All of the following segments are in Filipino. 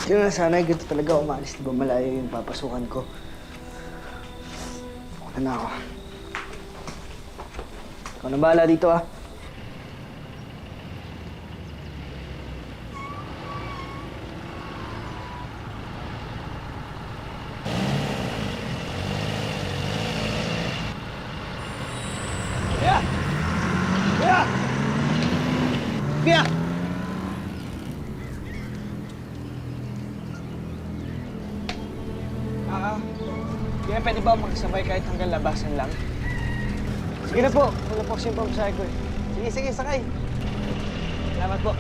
Yun na, sana ganito talaga umalis. Di ba malayo yung papasukan ko? Ano na ako? Ikaw na bahala dito, ah. Kuya! Kuya! Kuya! Kaya pwede ba makasabay kahit hanggang labasan lang? Sige na po. Wala po kasi yung pamasahe ko eh. Sige, sige, sakay. Salamat po.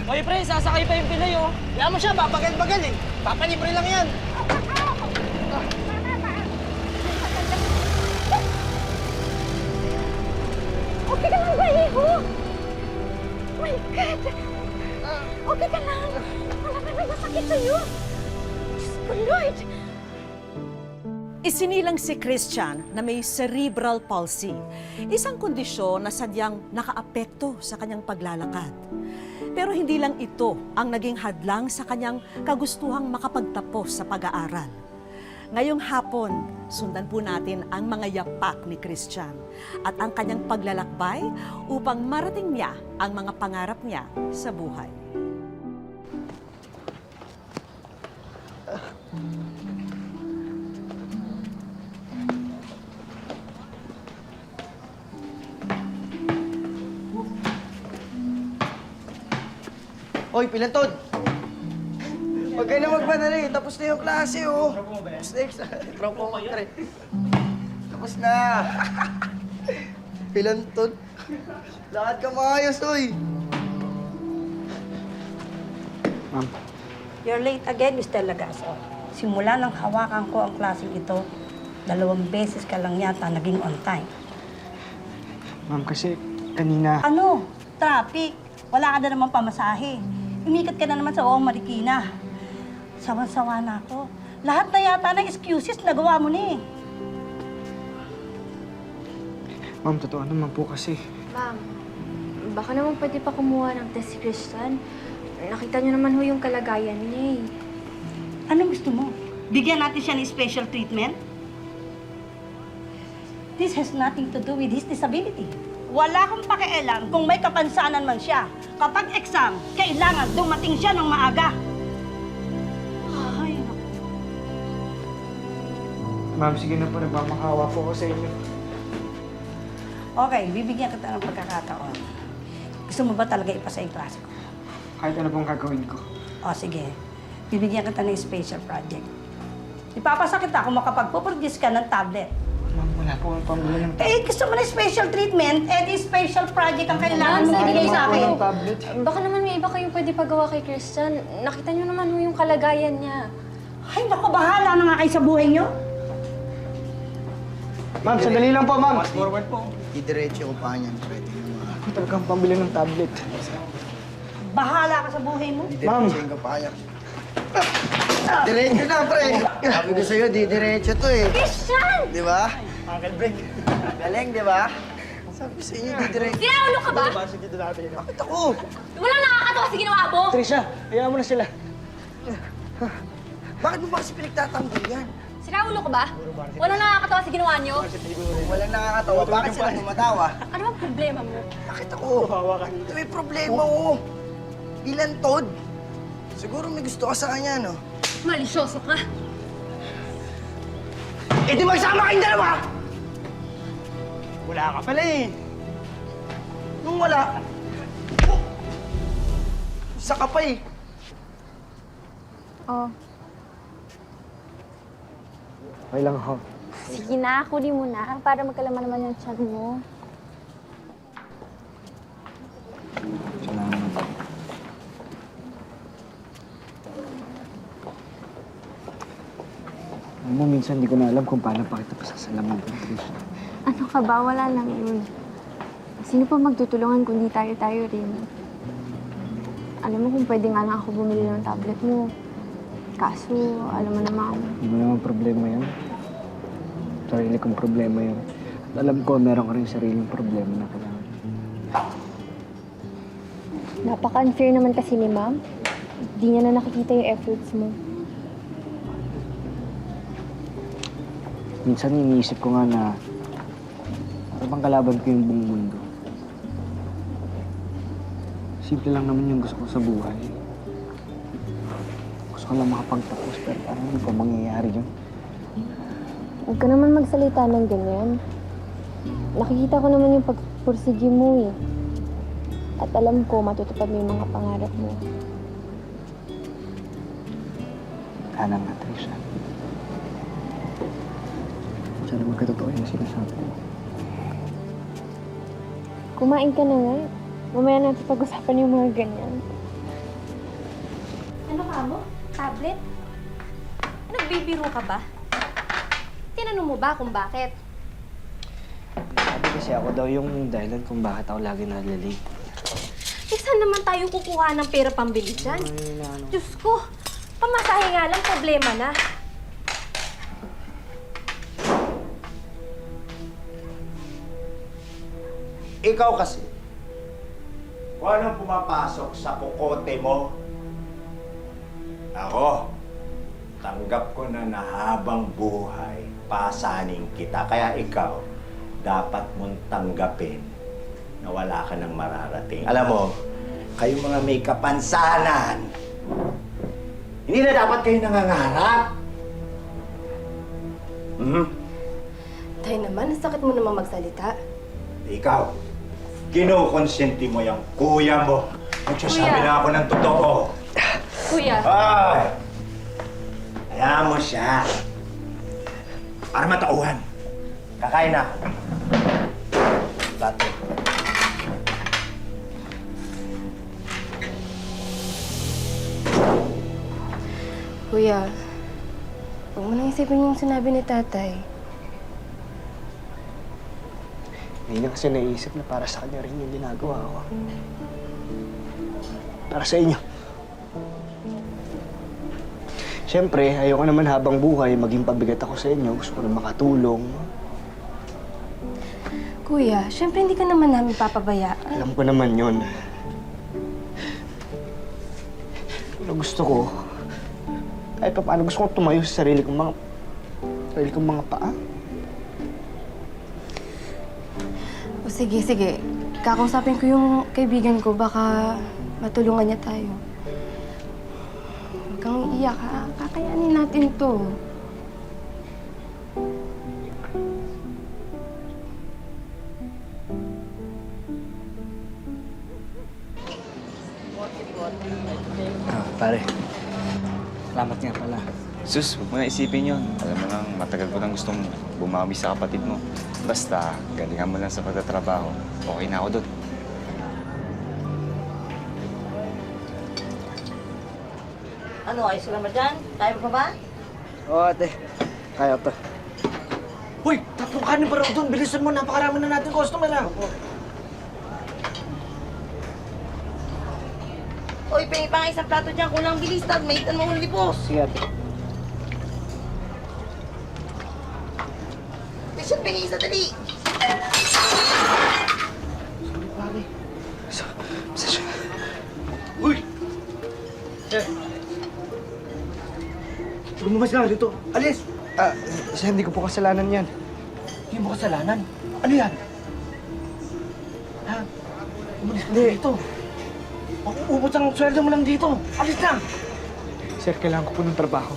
Oy, pre, sasakay pa yung Pilay, oh. Kaya mo siya, babagal-bagal eh. Papalibre lang yan. Okay ka lang ba, Iho? My God! Okay ka lang? Wala ka may masakit sa'yo? Diyos ko, Lord! Isinilang si Christian na may cerebral palsy, isang kondisyon na sadyang nakaapekto sa kanyang paglalakad. Pero hindi lang ito ang naging hadlang sa kanyang kagustuhang makapagtapos sa pag-aaral. Ngayong hapon, sundan po natin ang mga yapak ni Christian at ang kanyang paglalakbay upang marating niya ang mga pangarap niya sa buhay. Hoy, Pilantod! Huwag ka na magmadali. Tapos na yung klase, oh. Tapos na yung Propo ko, pre. Tapos na. Pilantod. Lakad ka maayos, oy. Ma'am. You're late again, Mr. Lagaso. Simula nang hawakan ko ang klaseng ito, 2 beses ka lang yata naging on time. Ma'am, kasi kanina... Ano? Traffic. Wala ka na naman pamasahe. Umikat ka na naman sa Oong Marikina. Sawan-sawa na ako. Lahat na yata ng excuses nagawa mo ni. Ma'am, totoo naman po kasi. Ma'am, baka naman pwede pa kumuha ng test si Christian. Nakita niyo naman ho yung kalagayan niya eh. Anong gusto mo? Bigyan natin siya ng special treatment? This has nothing to do with his disability. Wala akong pakialam kung may kapansanan man siya. Kapag exam, kailangan dumating siya ng maaga. Ay, naku. Ma'am, sige na po. Nagmamakawa po ako sa inyo. Okay, bibigyan kita ng pagkakataon. Gusto mo ba talaga ipasa yung klase ko? Kahit ano pong gagawin ko. O, sige. Bibigyan kita ng special project. Ipapasa kita kung makapagpuproduce ka ng tablet. Ma'am, wala po akong pambili ng Eh, gusto mo ng special treatment, eh di special project ang kailangan mo ibigay sa akin. tablet. Baka naman may iba kayong pwede pagawa kay Christian. Nakita niyo naman ho yung kalagayan niya. Ay, naku, bahala na nga kayo sa buhay niyo. Ma'am, sandali lang po, ma'am. Fast forward po. Didiretso ko pa niyan. Pwede naman. Ako talagang pambili ng tablet. Bahala ka sa buhay mo. Didiretso ko pa yan. Diretso na, pre. Sabi ko sa'yo, didiretso to eh. Christian! Di ba? Uncle Break. Galing, di ba? Sabi ko sa inyo, didiretso. Sinaulo ka ba? Bakit ako? Walang nakakatawa sa ginawa mo! Trisha, hayaan mo na sila. Bakit mo ba kasi pinagtatanggol yan? Sinaulo ka ba? Walang nakakatawa sa ginawa niyo? Walang nakakatawa. Bakit sila tumatawa? Ano bang problema mo? Bakit ako? Ito may problema ko. Ilan, Todd? Siguro may gusto ka sa kanya, no? Malisyoso ka! Eh di magsama kayong dalawa! Wala ka pala eh. Nung wala, isa ka pa eh. Oh, Okay lang ako. sige na, kunin mo na para magkalaman naman yung chat mo. Salamat. Alam mo, minsan hindi ko na alam kung paano pa kita pasasalamatan, Trish. Ano ka ba? Wala lang yun. Sino pa magtutulungan kundi tayo-tayo rin? Alam mo kung pwede nga lang ako bumili ng tablet mo. Kaso, alam mo naman, Hindi mo naman problema yan. Sarili kong problema yan. Alam ko, meron ka rin sariling problema na kailangan. Napaka-unfair naman kasi ni ma'am. Di niya na nakikita yung efforts mo. Minsan iniisip ko nga na ano bang kalaban ko yung buong mundo. Simple lang naman yung gusto ko sa buhay. Gusto ko lang makapagtapos pero parang hindi pa mangyayari yun. Huwag ka naman magsalita ng ganyan. Nakikita ko naman yung pagpursige mo eh. At alam ko, matutupad mo yung mga pangarap mo. Sana nga, Trisha. Sana magkatotoo yung sinasabi ko. Kumain ka na nga. Mamaya natin pag-usapan yung mga ganyan. Ano ka mo? Tablet? Nagbibiro ka ba? Tinanong mo ba kung bakit? Sabi kasi ako daw yung dahilan kung bakit ako lagi nalilate. Eh, saan naman tayo kukuha ng pera pambili dyan? Diyos ko, pamasahe nga lang, problema na. Ikaw kasi, kung anong pumapasok sa kukote mo, ako, tanggap ko na habang buhay, pasaning kita. Kaya ikaw, dapat mong tanggapin na wala ka ng mararating. Alam mo, kayong mga may kapansanan, hindi na dapat kayo nangangarap. Tayo naman, ang sakit mo naman magsalita. Ikaw, kinukonsenti mo yung kuya mo. Nagsasabi na ako ng totoo. Kuya, Ay! Hayaan mo siya. Para matauhan. Kakain na ako. Dati. kuya, huwag mo nang isipin yung sinabi ni tatay. Hindi niya kasi naisip na para sa kanya rin yung ginagawa ko. Para sa inyo. Siyempre, ayoko naman habang buhay maging pabigat ako sa inyo. Gusto ko na makatulong. Kuya, syempre hindi ka naman namin papabayaan. Alam ko naman yun. Pero gusto ko, kahit pa paano gusto ko tumayo sa sarili kong mga paa. O sige, sige. Kakausapin ko yung kaibigan ko. Baka matulungan niya tayo. Huwag kang iiyak, ha? Kakayanin natin to. Pare. Salamat nga pala. Sus, huwag mo na isipin yun. Alam mo nang matagal ko nang gustong bumawi sa kapatid mo. Basta, galingan mo lang sa pagtatrabaho. Okay na ako doon. Ano, ayos ka naman dyan? Kaya mo pa ba? Oo, ate. Kaya to. Uy! Tatlong kanin pa raw doon. Bilisan mo. Napakarami na natin customer lang. Uy, pengi pa nga isang plato dyan. Kulang bilis, tad. Maitan mo huli, boss. Sige, ate. Bisan, pengi isa, dali. Uy! Eh! Lumabas ka dito. Alis! Isa, hindi ko po kasalanan yan. Hindi mo kasalanan. Ano yan? Ha? Umalis ka na dito. Uubos ang sweldo mo lang dito. Alis na! Sir, kailangan ko po ng trabaho.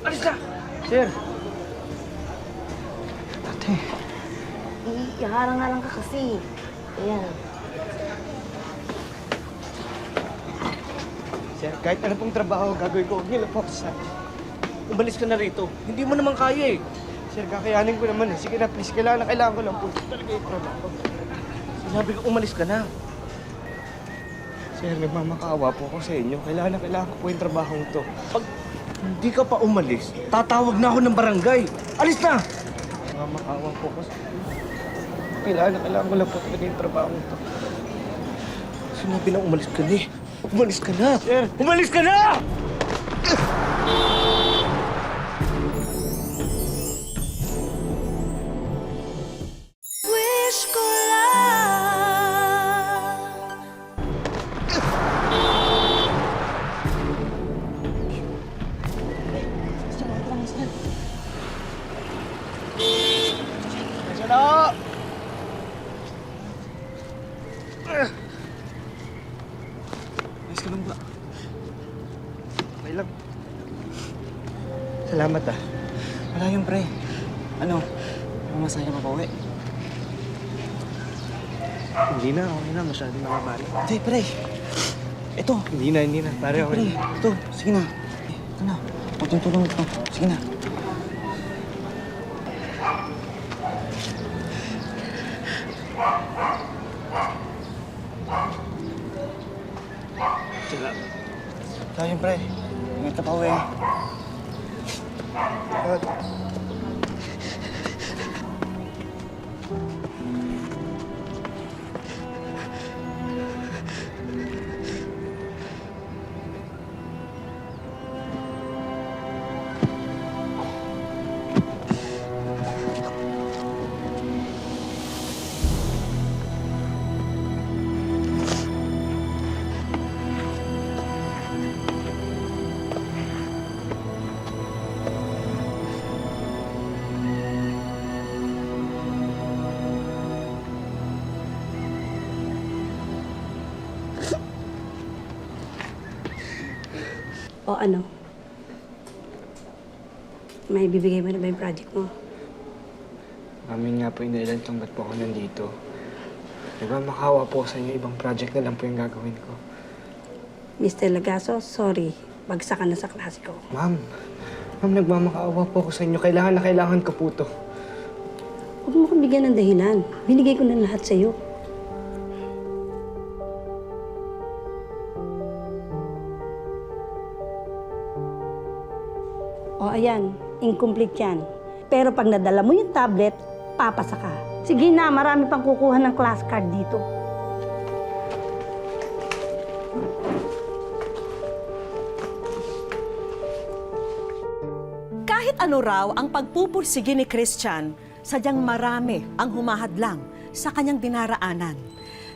Alis na! Sir! Ate. Iharang-harang ka kasi. Ayan. Sir, kahit ano pong trabaho gagawin ko, huwag niyo lang po ako sa... Umalis ka na rito. Hindi mo naman kaya eh. Sir, kakayanin ko naman eh. Sige na, please. Kailangan ko lang po. Talaga yung trabaho. Sinabi ko umalis ka na. Sir, nagmamakaawa po ako sa inyo. Kailangan ko po yung trabaho ito. Pag hindi ka pa umalis, tatawag na ako ng barangay. Alis na! Nagmamakaawa po ako sa inyo. Kailangan ko lang po talaga yung trabaho ito. Sinabi na umalis ka na eh. Umalis ka na! Sir! Umalis ka na! Salamat ah. Wala yun, pre. Ano? Masaya ka pa uwi? Hindi na, okay na. Masyadong nakabali. Hindi, pre. Ito. Hindi na. Pare, okay. Pre, ito. Sige na. Ito na. Huwag yung tulong ito. Sige na. Ito yun, pre. Ingat ka pa uwi. O ano? May bibigay mo na ba yung project mo? Amin nga po yung dahilan kung ba't po ako nandito. Diba, makawa po sa inyo, ibang project na lang po yung gagawin ko. Mr. Lagaso, sorry. Bagsak ka na sa klase ko. Ma'am, nagmamakaawa po ako sa inyo. Kailangan na kailangan ko po to. Huwag mo kong bigyan ng dahilan. Binigay ko na lahat sa'yo. O ayan, incomplete yan. Pero pag nadala mo yung tablet, papasa ka. Sige na, marami pang kukuha ng class card dito. Kahit ano raw ang pagpupursige ni Christian, sadyang marami ang humahadlang sa kanyang dinaraanan.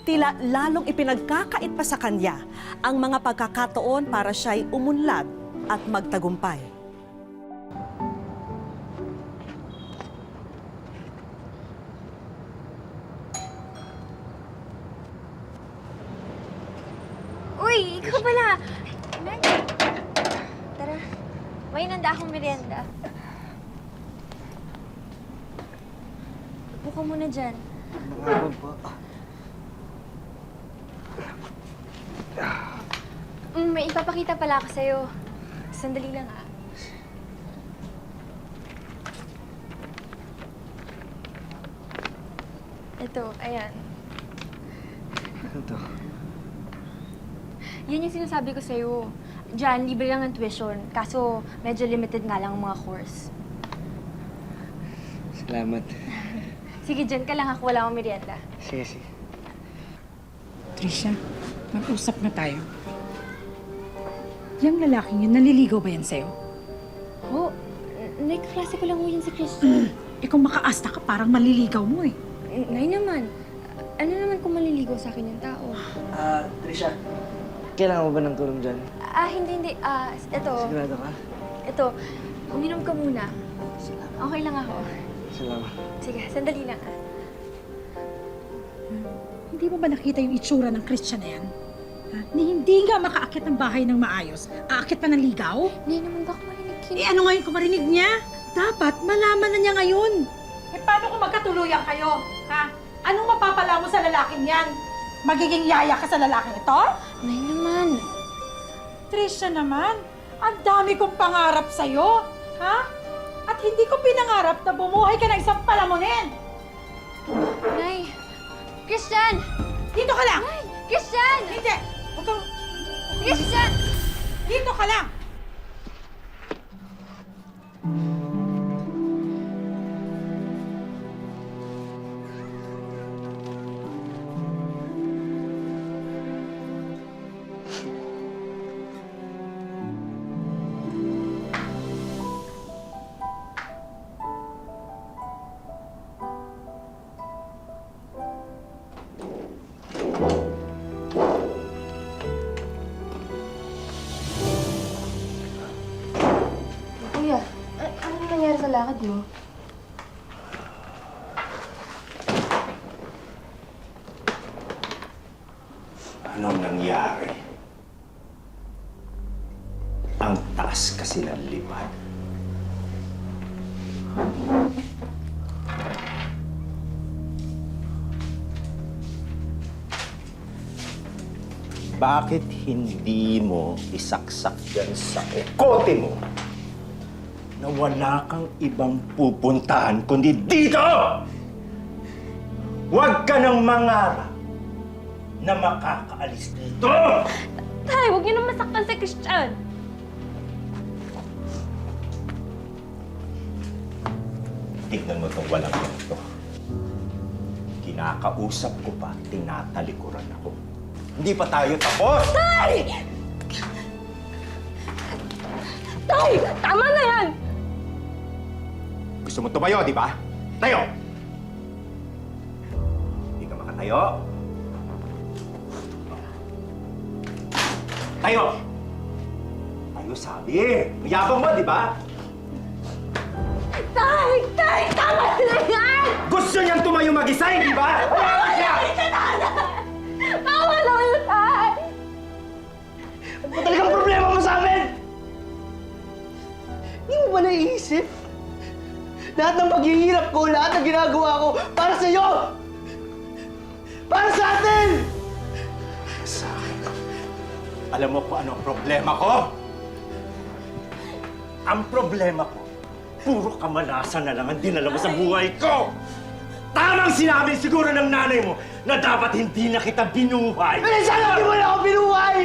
Tila lalong ipinagkakait pa sa kanya ang mga pagkakataon para siya'y umunlad at magtagumpay. Uy, ikaw pala! Meg, tara. May nanda akong merienda. Buka muna dyan. Nakabag po. May ipapakita pala ako sa'yo. Sandali lang, ah. Ito, ayan. Ano to? Yan yung sinasabi ko sa'yo. Diyan, libre lang ang tuition. Kaso, medyo limited nga lang ang mga course. Salamat. Sige, dyan ka lang ako. Wala akong merienda. Sige. Trisha, mag-usap na tayo. Yung lalaking yun, naliligaw ba yan sa'yo? Oh, nagkaklase ko lang mo yan si Christian. Eh kung makaasta ka, parang maliligaw mo eh. Nay naman. Ano naman kung maliligaw sa akin yung tao? Trisha. Kailangan mo ba ng tulong dyan? Hindi. Ito. Sigurado ka? Ito. Uminom ka muna. Okay lang ako. Salamat. Sige, sandali lang, ah. Hindi mo ba nakita yung itsura ng Christian na yan? Ha? Ni hindi nga makaakit ng bahay ng maayos. Aakit pa ng ligaw? Nay naman, baka marinig yun. Eh ano ngayon kung marinig niya? Dapat malaman na niya ngayon. Eh paano kung magkatuluyan kayo? Ha? Anong mapapala mo sa lalaking yan? Magiging yaya ka sa lalaking ito? Nay naman. Trisha naman, ang dami kong pangarap sa'yo. Ha? At hindi ko pinangarap na bumuhay ka ng isang palamunin. Nay! Christian! Dito ka lang! Nay! Christian! Hindi! Huwag kang... Christian! Dito ka lang! Kuya, anong nangyari sa lakad mo? Anong nangyari? Ang taas kasi ng lipad. bakit hindi mo isaksak dyan sa kote mo na wala kang ibang pupuntahan kundi dito? Huwag ka nang mangarap na makakaalis dito! Tay, huwag niyo na masaktan si Christian. Tignan mo itong walang ganito. Kinakausap ko pa, tinatalikuran ako. Hindi pa tayo tapos! Tay! Tay! Tama na yan! Gusto mo tumayo, di ba? Tayo! Hindi ka makatayo. Tayo! Tayo sabi. Mayabang mo, di ba? Tay! Tay! Tama na yan! Gusto niyang tumayo mag-isa, di ba? Tama na yan! Tama na yun, Tay! Ano talagang problema mo sa amin? Hindi mo ba naiisip? Lahat ng paghihirap ko, lahat ng ginagawa ko, para sa iyo! Para sa atin! Sa akin. Alam mo kung ano ang problema ko? Ang problema ko, puro kamalasan na lang ang dinala mo sa buhay ko! Tamang sinabi siguro ng nanay mo na dapat hindi na kita binuhay! Eh, sana hindi mo na ako binuhay!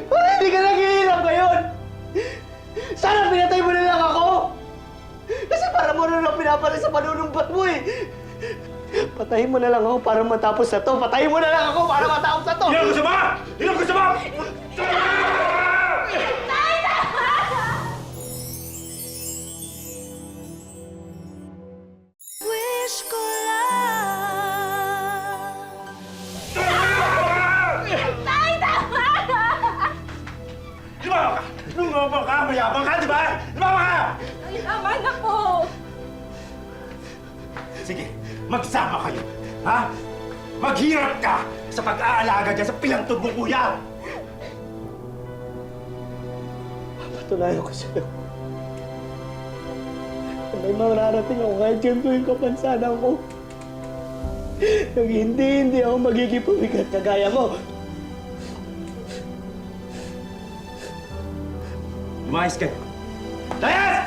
Para hindi ka naghihirap ngayon! Sana pinatay mo na lang ako! Kasi para mo na lang pinapalay sa panunumbat mo eh! Patayin mo na lang ako para matapos na to! Patayin mo na lang ako para matapos na to! Hindi ang gusto mo! Hindi ang gusto mo! Wish ko lang. Tay, tama na! Lumawa ka! Lumawa ka! Mayabang ka, di ba? Lumawa ka! Ay, tama na po! Sige, magsama kayo. Ha? Maghirap ka sa pag-aalaga dyan sa pilantod mong kuya! Patunayan ko sa'yo. May mararating ako kahit ganito yung kapansanan ko. Nang hindi ako magiging pabigat kagaya mo. Lumayas kayo! Layas!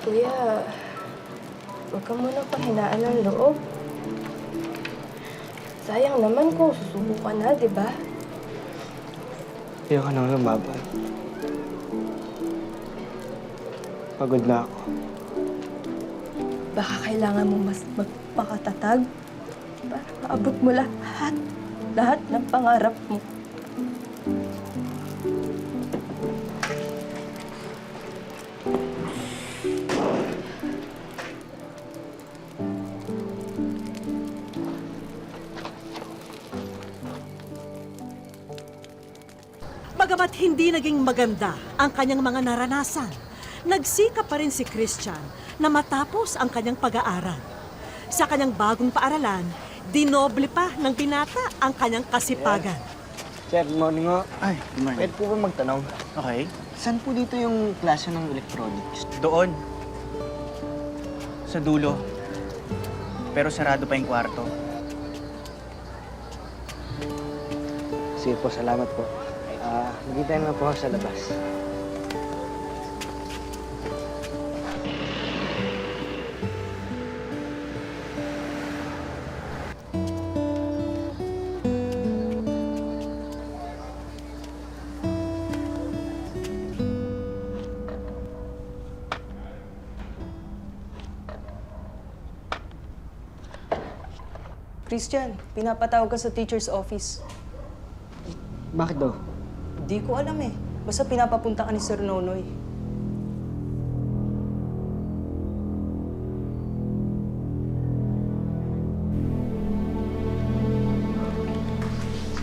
Kuya, huwag ka muna pahinaan ng loob. Sayang naman kung susubukan na, di ba? Ayaw ka nang lumaban. Pagod na ako. Baka kailangan mo mas magpakatatag para maabot mo lahat ng pangarap mo. Bagamat hindi naging maganda ang kanyang mga naranasan, nagsikap pa rin si Christian na matapos ang kanyang pag-aaral. Sa kanyang bagong paaralan, dinoble pa ng binata ang kanyang kasipagan. Sir, good morning ho. Ay, good morning. Pwede po ba magtanong? Okay. Saan po dito yung klase ng electronics? Doon. Sa dulo. Pero sarado pa yung kwarto. Sige po, salamat po. Magkita na po ako sa labas. Christian, pinapatawag ka sa teacher's office. Bakit daw? Di ko alam eh. Basta pinapapunta ka ni Sir Nonoy.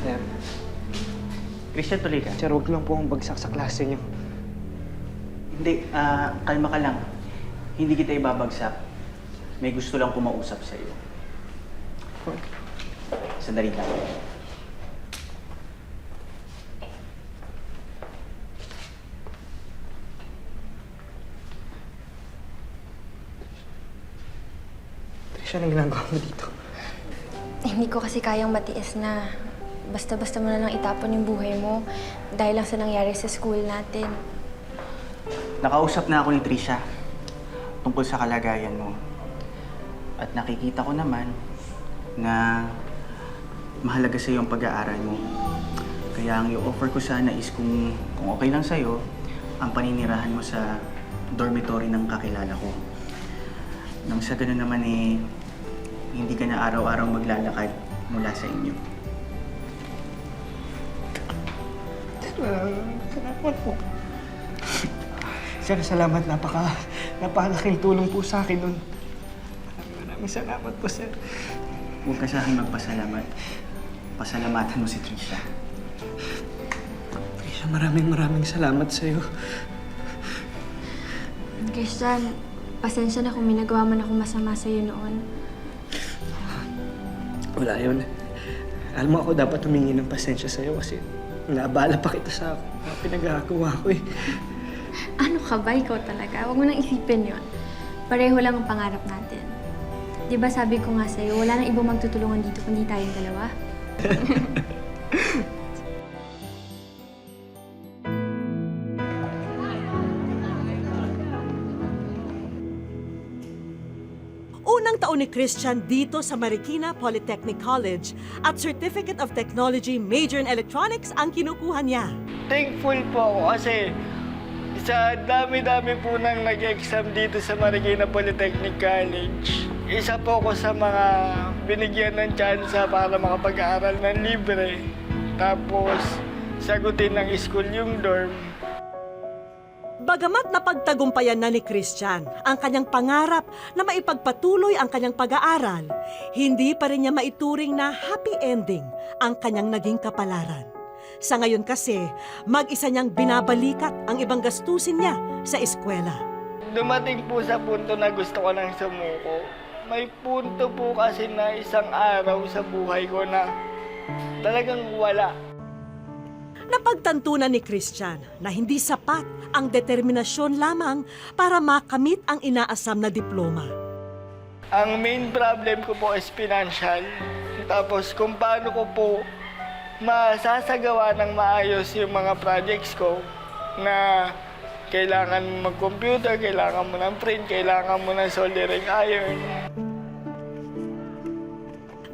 Sir, Christian, tuloy ka. sir, huwag lang po akong bagsak sa klase niyo. Hindi, kalma ka lang. Hindi kita ibabagsak. May gusto lang kumausap sa iyo. Sandali lang. Christian, ang ginagawa mo dito? Hindi ko kasi kayang matiis na basta-basta mo na lang itapon yung buhay mo dahil lang sa nangyari sa school natin. Nakausap na ako ni Trisha tungkol sa kalagayan mo. At nakikita ko naman na mahalaga sa iyo ang pag-aaral mo. Kaya ang i-offer ko sana is kung okay lang sa'yo, ang paninirahan mo sa dormitory ng kakilala ko. Nang sa ganun naman hindi ka na araw-araw maglalakad mula sa inyo. Salamat po. Sir, salamat. Napakalaking tulong po sa akin nun. Maraming salamat po, sir. Huwag ka sa akin magpasalamat. Pasalamatan mo si Trisha. Trisha, maraming salamat sa'yo. Christian, pasensya na kung may nagawa man ako masama sa'yo noon. Wala yun. Alam mo, ako dapat humingi ng pasensya sa'yo kasi naabala pa kita sa pinagagawa ko eh. Ano ka ba? Ikaw talaga. Huwag mo nang isipin yun. Pareho lang ang pangarap natin. Di ba sabi ko nga sa'yo, wala nang ibang magtutulungan dito kundi tayong dalawa? Unang taon ni Christian dito sa Marikina Polytechnic College at Certificate of Technology Major in Electronics ang kinukuha niya. Thankful po ako kasi sa dami-dami po nang nag-exam dito sa Marikina Polytechnic College. Isa po ako sa mga binigyan ng tsansa para makapag-aaral ng libre. Tapos, sagutin ng school yung dorm. Bagamat napagtagumpayan na ni Christian ang kanyang pangarap na maipagpatuloy ang kanyang pag-aaral, hindi pa rin niya maituring na happy ending ang kanyang naging kapalaran. Sa ngayon kasi, mag-isa niyang binabalikat ang ibang gastusin niya sa eskwela. Dumating po sa punto na gusto ko nang sumuko. May punto po kasi na isang araw sa buhay ko na talagang wala. Napagtantunan ni Christian na hindi sapat ang determinasyon lamang para makamit ang inaasam na diploma. Ang main problem ko po is financial. Tapos kung paano ko po masasagawa ng maayos yung mga projects ko na kailangan mag-computer, kailangan mo ng print, kailangan mo ng soldering iron.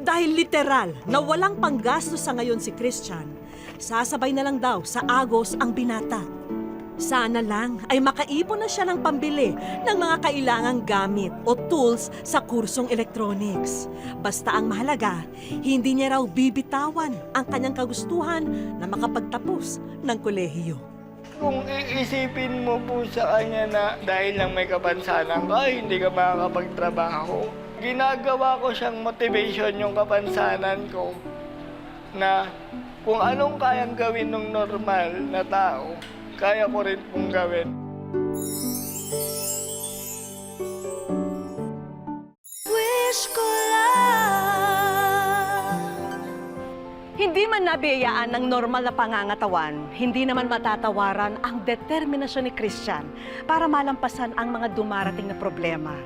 Dahil literal na walang panggastos sa ngayon si Christian, sasabay na lang daw sa Agos ang binata. Sana lang ay makaipon na siya ng pambili ng mga kailangang gamit o tools sa kursong electronics. Basta ang mahalaga, hindi niya raw bibitawan ang kanyang kagustuhan na makapagtapos ng kolehiyo. Kung iisipin mo po sa kanya na dahil lang may kapansanan ka, hindi ka makakapagtrabaho, ginagawa ko siyang motivation yung kapansanan ko na kung anong kayang gawin ng normal na tao, kaya ko rin pong gawin. Wish ko lang. Hindi man nabiyayaan ng normal na pangangatawan, hindi naman matatawaran ang determinasyon ni Christian para malampasan ang mga dumarating na problema.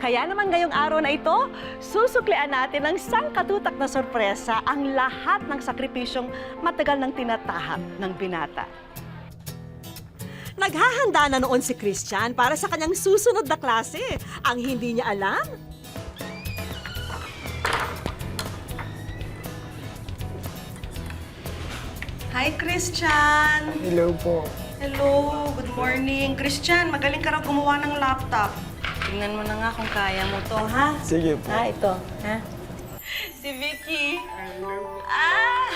Kaya naman ngayong araw na ito, susuklian natin ng sangkatutak na sorpresa ang lahat ng sakripisyong matagal nang tinatahak ng binata. Naghahanda na noon si Christian para sa kanyang susunod na klase. Ang hindi niya alam, Hi, Christian! Hello po. Hello, good morning. Christian, magaling ka raw gumawa ng laptop. Tingnan mo na nga kung kaya mo to, ha? Sige po. Ito, ha? Si Vicky. Ah!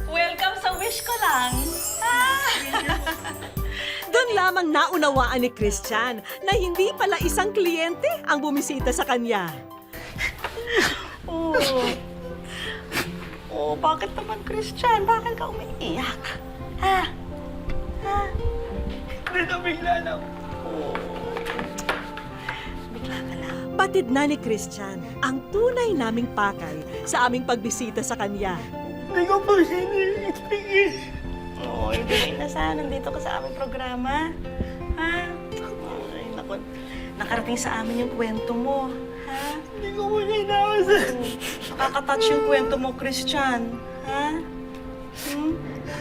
Welcome sa wish ko lang. doon lamang naunawaan ni Christian na hindi pala isang kliyente ang bumisita sa kanya. Oh, bakit naman, Christian? Bakit ka umiiyak? Ha? Bigla lang. Bigla ka lang. Batid na ni Christian ang tunay naming pakay sa aming pagbisita sa kanya. Hindi ko po sinigit. Oo, hindi na sana. Nandito ka sa aming programa. Ha? Ay, naku. nakarating sa amin yung kwento mo. Ha? Hindi ko mo inaasahan. Nakaka-touch yung kwento mo, Christian. Ha?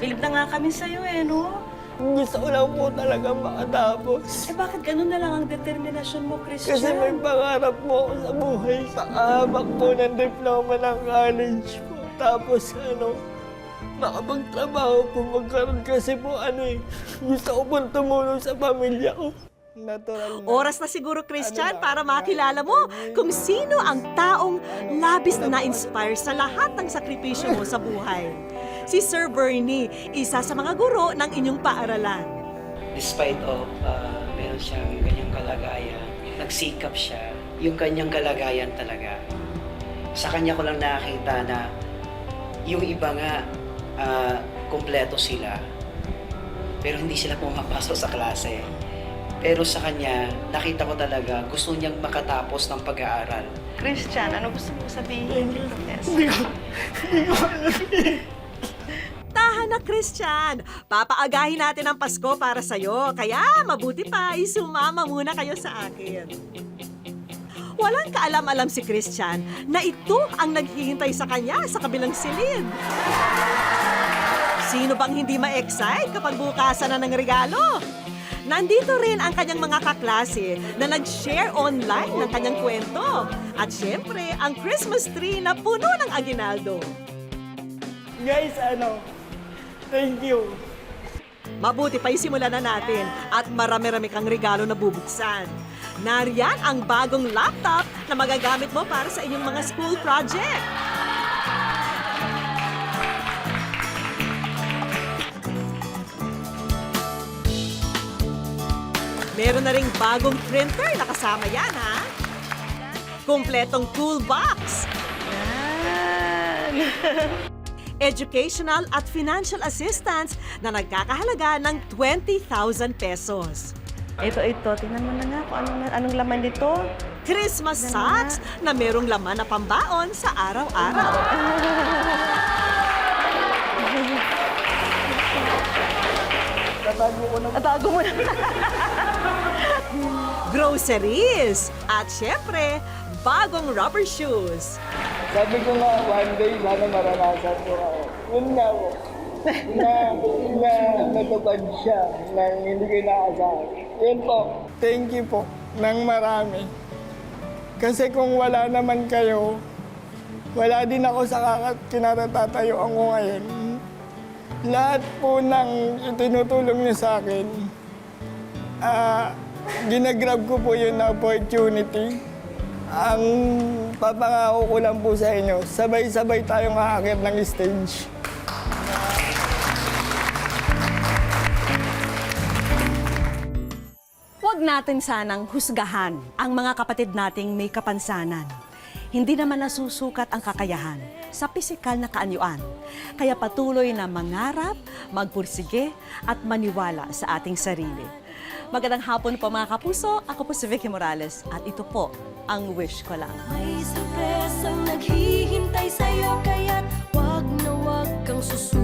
Bilib na nga kami sa'yo no? Gusto ko lang po talaga makatapos. Bakit ganun na lang ang determinasyon mo, Christian? Kasi may pangarap po ako sa buhay. Pakahabak po ng diploma ng college po. Tapos makapagtrabaho po, magkaroon kasi po gusto ko pong tumulong sa pamilya ko. Natural na. Oras na siguro, Christian, para makilala mo kung sino ang taong labis na na-inspire sa lahat ng sakripisyo mo sa buhay. Si Sir Bernie, isa sa mga guro ng inyong paaralan. Despite of meron siyang ganyang kalagayan, nagsikap siya, yung kanyang kalagayan talaga. Sa kanya ko lang nakakita na yung iba nga, kompleto sila, pero hindi sila pumapasok sa klase. Pero sa kanya, nakita ko talaga, gusto niyang makatapos ng pag-aaral. Christian, ano gusto mo sabihin? Hindi ko alam. Tahan na, Christian! Papaagahin natin ang Pasko para sa'yo, kaya mabuti pa isumama muna kayo sa akin. Walang kaalam-alam si Christian na ito ang naghihintay sa kanya sa kabilang silid. Sino bang hindi ma-excite kapag bukasan na ng regalo? Nandito rin ang kanyang mga kaklase na nag-share online ng kanyang kwento. At syempre, ang Christmas tree na puno ng aguinaldo. Guys, thank you. Mabuti pa isimulan na natin at marami-rami kang regalo na bubuksan. Nariyan ang bagong laptop na magagamit mo para sa inyong mga school project. Meron na ring bagong printer na kasama yan, ha? Kumpletong toolbox. Yan. Educational at financial assistance na nagkakahalaga ng 20,000 pesos. Ito, tingnan mo na nga kung anong laman nito. Christmas socks na merong laman na pambaon sa araw-araw. Tatago mo na. Groceries. At syempre, bagong rubber shoes. Sabi ko nga, one day, sana maranasan ko ako. Yun nga po. Na natupad siya nang hindi ko inaasahan. Yun po, thank you po ng marami. Kasi kung wala naman kayo, wala din ako sa kinaratatayuan ko ngayon. Lahat po ng itinutulong niyo sa akin, ginagrab ko po yun na opportunity. Ang papangako ko lang po sa inyo, sabay-sabay tayong aakyat ng stage. Huwag natin sanang husgahan ang mga kapatid nating may kapansanan. Hindi naman nasusukat ang kakayahan sa pisikal na kaanyuan. Kaya patuloy na mangarap, magpursige at maniwala sa ating sarili. Magandang hapon po mga kapuso. Ako po si Vicky Morales at ito po ang wish ko lang. May sorpresang naghihintay sa'yo kaya't wag na wag kang susunod.